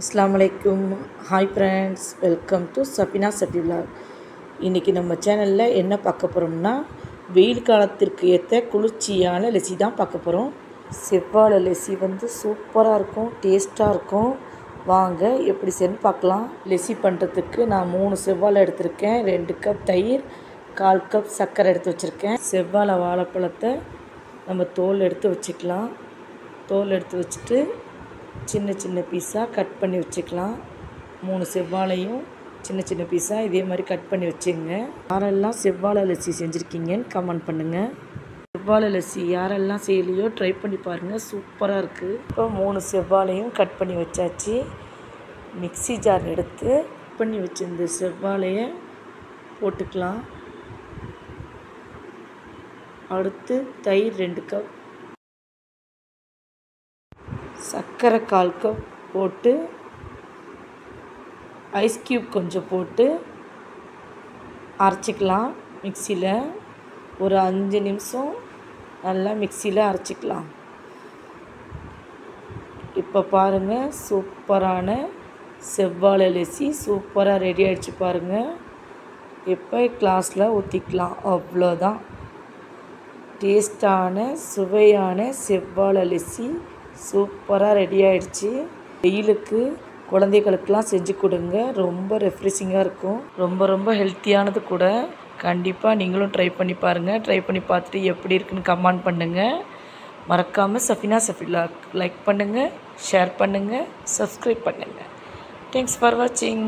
அஸ்ஸலாமு அலைக்கும். Hi friends, welcome to Safina Safi vlog. இன்றைக்கி நம்ம சேனலில் என்ன பார்க்க போகிறோம்னா, வெயில் காலத்திற்கு ஏற்ற குளிர்ச்சியான லெசி தான் பார்க்க போகிறோம். செவ்வாழை லெசி சூப்பராக இருக்கும், டேஸ்ட்டாக இருக்கும். வாங்க எப்படி செய்யணும்னு பார்க்கலாம். லெசி பண்ணுறதுக்கு நான் 3 செவ்வாழை எடுத்திருக்கேன், 2 கப் தயிர், 1/4 கப் சர்க்கரை எடுத்து வச்சுருக்கேன். செவ்வாழை வாழைப்பழத்தை நம்ம தோல் எடுத்து வச்சுக்கலாம். தோல் எடுத்து வச்சுட்டு சின்ன சின்ன பீஸாக கட் பண்ணி வச்சுக்கலாம். 3 செவ்வாழையும் சின்ன சின்ன பீஸாக இதே மாதிரி கட் பண்ணி வச்சுங்க. யாரெல்லாம் செவ்வாழை லெசி செஞ்சுருக்கீங்கன்னு கமெண்ட் பண்ணுங்கள். செவ்வாழை லெசி யாரெல்லாம் செய்யலையோ ட்ரை பண்ணி பாருங்கள், சூப்பராக இருக்குது. இப்போ 3 செவ்வாழையும் கட் பண்ணி வச்சாச்சு. மிக்ஸி ஜார் எடுத்து கட் பண்ணி வச்சிருந்த செவ்வாழையை போட்டுக்கலாம். அடுத்து தயிர் 2 கப், சர்க்கரை 1/4 கப் போட்டு, ஐஸ் க்யூப் கொஞ்சம் போட்டு அரைச்சிக்கலாம். மிக்சியில் ஒரு 5 நிமிஷம் நல்லா மிக்சியில் அரைச்சிக்கலாம். இப்போ பாருங்கள், சூப்பரான செவ்வாழை லெசி சூப்பராக ரெடி ஆகிடுச்சு பாருங்கள். இப்போ கிளாஸில் ஊற்றிக்கலாம். அவ்வளோதான், டேஸ்டான சுவையான செவ்வாழை லெசி சூப்பராக ரெடி ஆகிடுச்சு. வெயிலுக்கு குழந்தைகளுக்கெல்லாம் செஞ்சு கொடுங்க, ரொம்ப ரெஃப்ரெஷிங்காக இருக்கும். ரொம்ப ஹெல்த்தியானது கூட. கண்டிப்பாக நீங்களும் ட்ரை பண்ணி பாருங்கள். ட்ரை பண்ணி பார்த்துட்டு எப்படி இருக்குன்னு கமெண்ட் பண்ணுங்கள். மறக்காமல் சஃபினா சஃபி விலாக் லைக் பண்ணுங்கள், ஷேர் பண்ணுங்கள், சப்ஸ்கிரைப் பண்ணுங்கள். தேங்க்ஸ் ஃபார் வாட்சிங்.